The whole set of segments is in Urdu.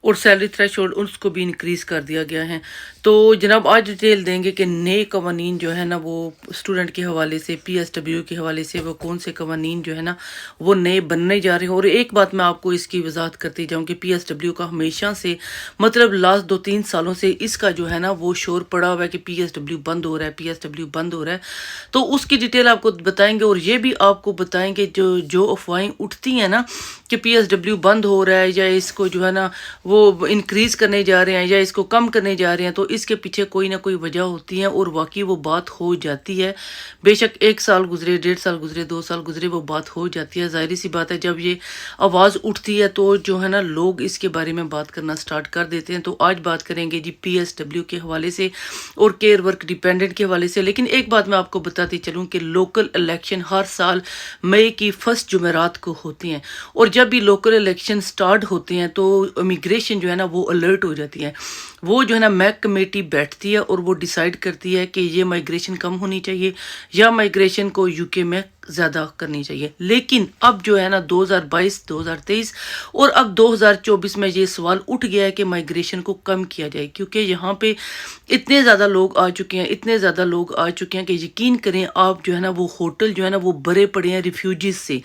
اور سیلری تھریشولڈ اس کو بھی انکریز کر دیا گیا ہے۔ تو جناب آج ڈیٹیل دیں گے کہ نئے قوانین جو ہے نا وہ اسٹوڈنٹ کے حوالے سے، پی ایس ڈبلیو کے حوالے سے وہ کون سے قوانین جو ہے نا وہ نئے بننے جا رہے ہیں۔ اور ایک بات میں آپ کو اس کی وضاحت کرتی جاؤں کہ پی ایس ڈبلیو کا ہمیشہ سے مطلب لاسٹ 2-3 سالوں سے اس کا جو ہے نا وہ شور پڑا ہوا ہے کہ پی ایس ڈبلیو بند ہو رہا ہے، پی ایس ڈبلیو بند ہو رہا ہے۔ تو اس کی ڈیٹیل آپ کو بتائیں گے، اور یہ بھی آپ کو بتائیں گے جو افواہیں اٹھتی ہیں نا کہ پی ایس ڈبلیو بند ہو رہا ہے یا اس کو جو ہے نا وہ انکریز کرنے جا رہے ہیں یا اس کو کم کرنے جا رہے ہیں، تو اس کے پیچھے کوئی نہ کوئی وجہ ہوتی ہے اور واقعی وہ بات ہو جاتی ہے۔ بے شک 1 سال گزرے، 1.5 سال گزرے، 2 سال گزرے، وہ بات ہو جاتی ہے۔ ظاہری سی بات ہے جب یہ آواز اٹھتی ہے تو جو ہے نا لوگ اس کے بارے میں بات کرنا سٹارٹ کر دیتے ہیں۔ تو آج بات کریں گے جی پی ایس ڈبلیو کے حوالے سے اور کیئر ورک ڈیپینڈنٹ کے حوالے سے۔ لیکن ایک بات میں آپ کو بتاتی چلوں کہ لوکل الیکشن ہر سال مئی کی فرسٹ جمعرات کو ہوتی ہیں، اور جب بھی لوکل الیکشن سٹارٹ ہوتے ہیں تو امیگریشن جو ہے نا وہ الرٹ ہو جاتی ہے۔ وہ جو ہے نا میک کمیٹی بیٹھتی ہے اور وہ ڈیسائیڈ کرتی ہے کہ یہ مائیگریشن کم ہونی چاہیے یا مائیگریشن کو یو کے میں زیادہ کرنی چاہیے۔ لیکن اب جو ہے نا 2022 2023 اور اب 2024 میں یہ سوال اٹھ گیا ہے کہ مائیگریشن کو کم کیا جائے، کیونکہ یہاں پہ اتنے زیادہ لوگ آ چکے ہیں، اتنے زیادہ لوگ آ چکے ہیں کہ یقین کریں آپ جو ہے نا وہ ہوٹل جو ہے نا وہ بھرے پڑے ہیں ریفیوجیز سے،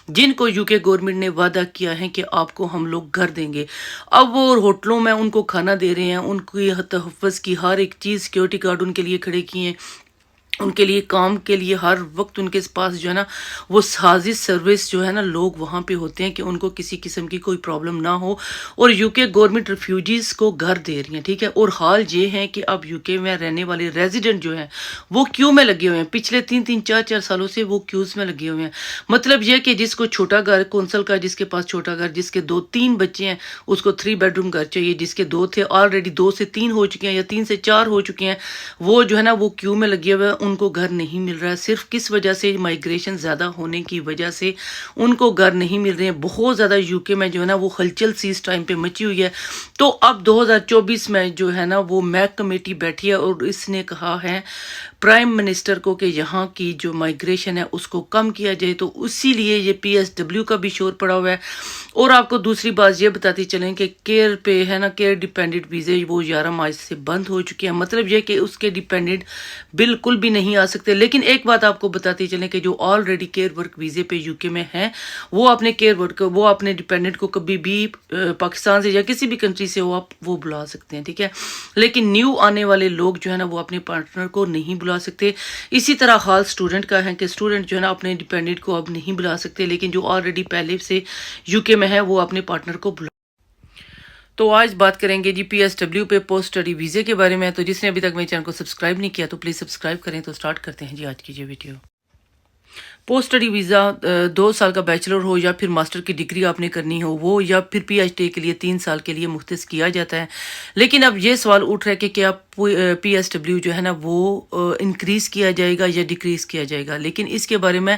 جن کو یو کے گورنمنٹ نے وعدہ کیا ہے کہ آپ کو ہم لوگ گھر دیں گے۔ اب وہ ہوٹلوں میں ان کو کھانا دے رہے ہیں، ان کی تحفظ کی ہر ایک چیز، سیکیورٹی گارڈ ان کے لیے کھڑے کیے ہیں، ان کے لیے کام کے لیے ہر وقت ان کے پاس جو ہے نا وہ سازش سروس جو ہے نا لوگ وہاں پہ ہوتے ہیں کہ ان کو کسی قسم کی کوئی پرابلم نہ ہو، اور یو کے گورنمنٹ ریفیوجیز کو گھر دے رہی ہیں، ٹھیک ہے۔ اور حال یہ ہے کہ اب یو کے میں رہنے والے ریزیڈنٹ جو ہیں وہ کیو میں لگے ہوئے ہیں، پچھلے 3-4 سالوں سے وہ کیوز میں لگے ہوئے ہیں۔ مطلب یہ کہ جس کو چھوٹا گھر کونسل کا، جس کے پاس چھوٹا گھر، جس کے 2-3 بچے ہیں اس کو 3 بیڈ روم گھر چاہیے، جس کے 2 تھے آلریڈی 2 سے 3 ہو چکے ہیں یا 3 سے 4 ہو چکے ہیں، وہ جو ہے نا وہ کیو میں لگے ہوئے ہیں، ان کو گھر نہیں مل رہا ہے۔ صرف کس وجہ سے؟ مائیگریشن زیادہ ہونے کی وجہ سے ان کو گھر نہیں مل رہے ہیں۔ بہت زیادہ یو کے میں جو ہے نا وہ ہلچل سی اس ٹائم پہ مچی ہوئی ہے۔ تو اب 2024 میں جو ہے نا وہ میک کمیٹی بیٹھی ہے اور اس نے کہا ہے پرائم منسٹر کو کہ یہاں کی جو مائیگریشن ہے اس کو کم کیا جائے، تو اسی لیے یہ پی ایس ڈبلیو کا بھی شور پڑا ہوا ہے۔ اور آپ کو دوسری بات یہ بتاتی چلیں کہ کیئر پہ ہے نا کیئر ڈیپینڈنٹ ویزے وہ 11 مارچ سے بند ہو چکے ہیں، مطلب یہ کہ اس کے ڈیپینڈنٹ بالکل بھی نہیں آ سکتے۔ لیکن ایک بات آپ کو بتاتی چلیں کہ جو آلریڈی کیئر ورک ویزے پہ یو کے میں ہیں وہ اپنے کیئر ورک وہ اپنے ڈیپینڈنٹ کو کبھی بھی پاکستان سے یا کسی بھی کنٹری سے وہ بلا سکتے ہیں، ٹھیک ہے۔ لیکن نیو آنے والے لوگ جو ہے نا وہ اپنے پارٹنر کو نہیں بلا سکتے۔ اسی طرح حال سٹوڈنٹ کا ہے کہ سٹوڈنٹ جو ہے نا اپنے ڈیپینڈنٹ کو اب نہیں بلا سکتے، لیکن جو آلریڈی پہلے سے یو کے میں ہے وہ اپنے پارٹنر کو بلا۔ تو آج بات کریں گے جی پی ایس ڈبلیو پہ پوسٹ اسٹڈی ویزے کے بارے میں۔ تو جس نے ابھی تک میرے چینل کو سبسکرائب نہیں کیا تو پلیز سبسکرائب کریں۔ تو سٹارٹ کرتے ہیں جی آج کی یہ ویڈیو۔ پوسٹ اسٹڈی ویزا 2 سال کا بیچلر ہو یا پھر ماسٹر کی ڈگری آپ نے کرنی ہو وہ، یا پھر پی ایچ ڈی کے لیے 3 سال کے لیے مختص کیا جاتا ہے۔ لیکن اب یہ سوال اٹھ رہا ہے کہ کیا پی ایس ڈبلیو جو ہے نا وہ انکریز کیا جائے گا یا ڈیکریز کیا جائے گا۔ لیکن اس کے بارے میں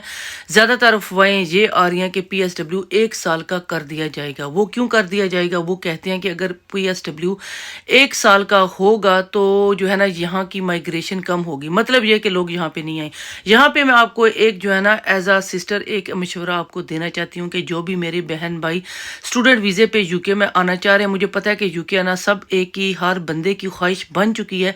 زیادہ تر افواہیں یہ آ رہی ہیں کہ پی ایس ڈبلیو 1 سال کا کر دیا جائے گا۔ وہ کیوں کر دیا جائے گا؟ وہ کہتے ہیں کہ اگر پی ایس ڈبلیو 1 سال کا ہوگا تو جو ہے نا یہاں کی مائیگریشن کم ہوگی، مطلب یہ کہ لوگ یہاں پہ نہیں آئیں۔ یہاں پہ میں آپ کو ایک جو ہے نا ایز اے سسٹر ایک مشورہ آپ کو دینا چاہتی ہوں کہ جو بھی میرے بہن بھائی اسٹوڈنٹ ویزے پہ یو کے میں آنا چاہ رہے ہیں، مجھے پتا ہے کہ یو کے آنا سب ایک ہی ہر بندے کی خواہش بن چکی ہے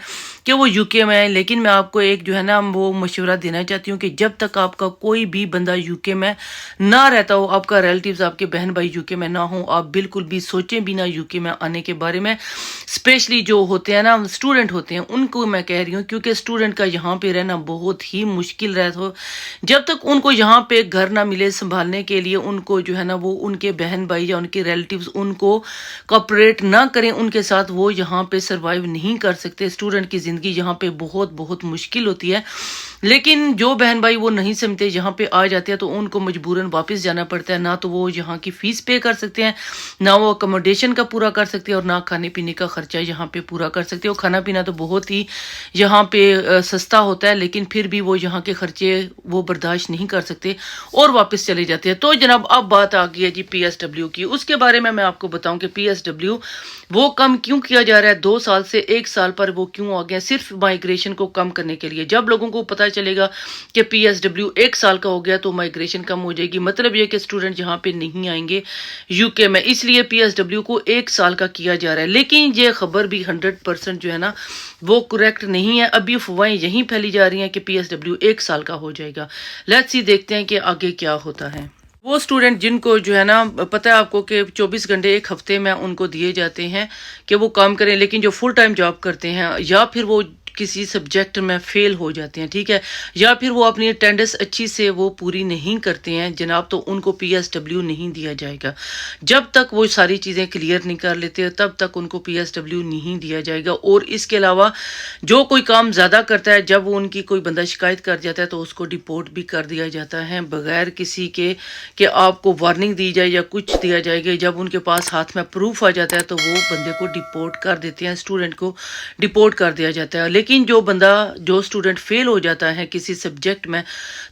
کہ وہ یو کے میں آئے، لیکن میں آپ کو ایک جو ہے نا وہ مشورہ دینا چاہتی ہوں کہ جب تک آپ کا کوئی بھی بندہ یو کے میں نہ رہتا ہو، آپ کا ریلیٹیوز آپ کے بہن بھائی یو کے میں نہ ہوں، آپ بالکل بھی سوچیں بھی نہ یو کے میں آنے کے بارے میں۔ اسپیشلی جو ہوتے ہیں نا اسٹوڈنٹ ہوتے ہیں ان کو میں کہہ رہی ہوں، کیونکہ اسٹوڈنٹ کا یہاں پہ رہنا بہت ہی مشکل رہتا ہو۔ جب تک ان کو یہاں پہ گھر نہ ملے سنبھالنے کے لیے، ان کو جو ہے نا وہ ان کے بہن بھائی یا ان کے ریلیٹیوز ان کو کوپریٹ نہ کریں ان کے ساتھ، وہ یہاں پہ سروائیو نہیں کر سکتے۔ اسٹوڈنٹ کی زندگی یہاں پہ بہت مشکل ہوتی ہے۔ لیکن جو بہن بھائی وہ نہیں سمجھتے، یہاں پہ آ جاتے ہیں تو ان کو مجبوراً واپس جانا پڑتا ہے۔ نہ تو وہ یہاں کی فیس پے کر سکتے ہیں، نہ وہ اکوموڈیشن کا پورا کر سکتے ہیں، اور نہ کھانے پینے کا خرچہ یہاں پہ پورا کر سکتے ہیں۔ اور کھانا پینا تو بہت ہی یہاں پہ سستا ہوتا ہے، لیکن پھر بھی وہ یہاں کے خرچے وہ برداشت نہیں کر سکتے اور واپس چلے جاتے ہیں۔ تو جناب اب بات آ گئی ہے جی پی ایس ڈبلیو کی۔ اس کے بارے میں آپ کو بتاؤں کہ پی ایس ڈبلیو وہ کم کیوں کیا جا رہا ہے، 2 سال سے 1 سال پر وہ کیوں آ گیا؟ صرف مائیگریشن کو کم کرنے کے لیے۔ جب لوگوں کو پتا پتہ چلے گا کہ PSW 1 سال کا ہو گیا تو مائگریشن کم ہو جائے گی. مطلب یہ کہ اسٹوڈنٹ یہاں پہ نہیں آئیں گے UK میں, اس لیے PSW کو 1 سال کا کیا جا رہا ہے. لیکن یہ خبر بھی 100% جو ہے نا وہ کریکٹ نہیں ہے. ابھی افواہیں یہیں پھیلی جا رہی ہیں کہ PSW 1 سال کا ہو جائے گا. لیٹس سی دیکھتے ہیں کہ آگے کیا ہوتا ہے. وہ اسٹوڈنٹ جن کو جو ہے نا پتہ ہے آپ کو کہ 24 گھنٹے ایک ہفتے میں ان کو دیے جاتے ہیں کہ وہ کام کریں, لیکن جو فل ٹائم جاب کرتے ہیں یا پھر وہ کسی سبجیکٹ میں فیل ہو جاتے ہیں, ٹھیک ہے, یا پھر وہ اپنی اٹینڈنس اچھی سے وہ پوری نہیں کرتے ہیں جناب, تو ان کو PSW نہیں دیا جائے گا. جب تک وہ ساری چیزیں کلیئر نہیں کر لیتے تب تک ان کو PSW نہیں دیا جائے گا. اور اس کے علاوہ جو کوئی کام زیادہ کرتا ہے, جب وہ ان کی کوئی بندہ شکایت کر جاتا ہے تو اس کو ڈپورٹ بھی کر دیا جاتا ہے بغیر کسی کے کہ آپ کو وارننگ دی جائے یا کچھ دیا جائے گا. جب ان کے پاس ہاتھ میں پروف آ جاتا ہے تو وہ بندے کو ڈپورٹ کر دیتے ہیں, اسٹوڈنٹ کو ڈپورٹ کر دیا جاتا ہے. لیکن جو اسٹوڈنٹ فیل ہو جاتا ہے کسی سبجیکٹ میں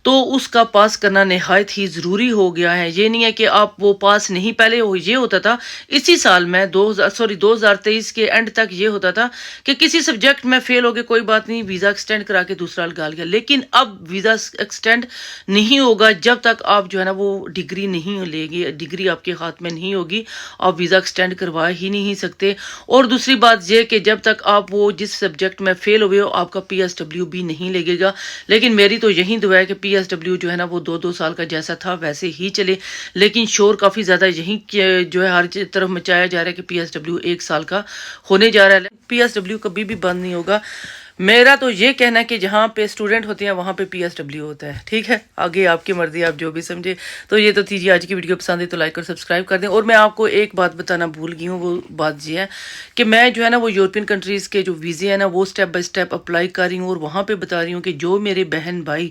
تو اس کا پاس کرنا نہایت ہی ضروری ہو گیا ہے. یہ نہیں ہے کہ آپ وہ پاس نہیں, پہلے یہ ہوتا تھا اسی سال میں 2023 کے اینڈ تک یہ ہوتا تھا کہ کسی سبجیکٹ میں فیل ہو گئے کوئی بات نہیں, ویزا ایکسٹینڈ کرا کے دوسرا لگا لیا. لیکن اب ویزا ایکسٹینڈ نہیں ہوگا جب تک آپ جو ہے نا وہ ڈگری نہیں لے گی, ڈگری آپ کے ہاتھ میں نہیں ہوگی آپ ویزا ایکسٹینڈ کروا ہی نہیں سکتے. اور دوسری بات یہ کہ جب تک آپ وہ جس سبجیکٹ میں فیل ہوئے ہو آپ کا PSW بھی نہیں لگے گا. لیکن میری تو یہی دعا ہے کہ PSW جو ہے نا وہ 2 سال کا جیسا تھا ویسے ہی چلے. لیکن شور کافی زیادہ یہی جو ہے ہر طرف مچایا جا رہا ہے کہ PSW 1 سال کا ہونے جا رہا ہے. PSW کبھی بھی بند نہیں ہوگا. میرا تو یہ کہنا ہے کہ جہاں پہ اسٹوڈنٹ ہوتے ہیں وہاں پہ PSW ہوتا ہے, ٹھیک ہے. آگے آپ کی مرضی, آپ جو بھی سمجھے. تو یہ تو تھی جی آج کی ویڈیو, پسند ہے تو لائک اور سبسکرائب کر دیں. اور میں آپ کو ایک بات بتانا بھول گئی ہوں, وہ بات یہ ہے کہ میں جو ہے نا وہ یورپین کنٹریز کے جو ویزے ہیں نا وہ سٹیپ بائی سٹیپ اپلائی کر رہی ہوں. اور وہاں پہ بتا رہی ہوں کہ جو میرے بہن بھائی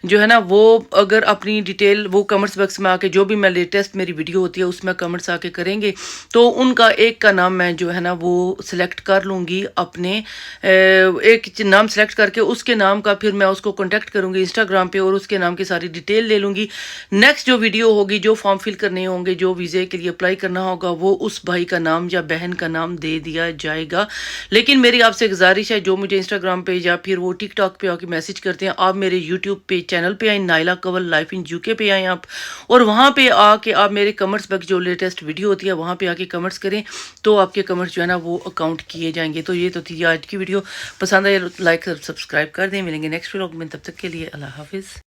جو ہے نا وہ اگر اپنی ڈیٹیل وہ کمنٹس باکس میں آ کے جو بھی میں لیٹسٹ میری ویڈیو ہوتی ہے اس میں کمنٹس آ کے کریں گے تو ان کا ایک کا نام میں جو ہے نا وہ سلیکٹ کر لوں گی, اپنے ایک نام سلیکٹ کر کے اس کے نام کا پھر میں اس کو کانٹیکٹ کروں گی انسٹاگرام پہ اور اس کے نام کی ساری ڈیٹیل لے لوں گی. نیکسٹ جو ویڈیو ہوگی, جو فارم فل کرنے ہوں گے, جو ویزے کے لیے اپلائی کرنا ہوگا, وہ اس بھائی کا نام یا بہن کا نام دے دیا جائے گا. لیکن میری آپ سے گزارش ہے, جو مجھے انسٹاگرام پہ یا پھر وہ ٹک ٹاک پہ آ کے میسج کرتے ہیں, آپ میرے یوٹیوب پہ چینل پہ آئیں, نائلہ کنول لائف ان UK پہ آئیں آپ, اور وہاں پہ آ کے آپ میرے کمنٹس باکس جو لیٹسٹ ویڈیو ہوتی ہے وہاں پہ آ کے کمنٹس کریں تو آپ کے کمنٹس جو ہے نا وہ اکاؤنٹ کیے جائیں گے. تو یہ تو تھی آج کی ویڈیو, پسند آئے لائک سبسکرائب کر دیں. ملیں گے نیکسٹ ولاگ میں, تب تک کے لیے اللہ حافظ.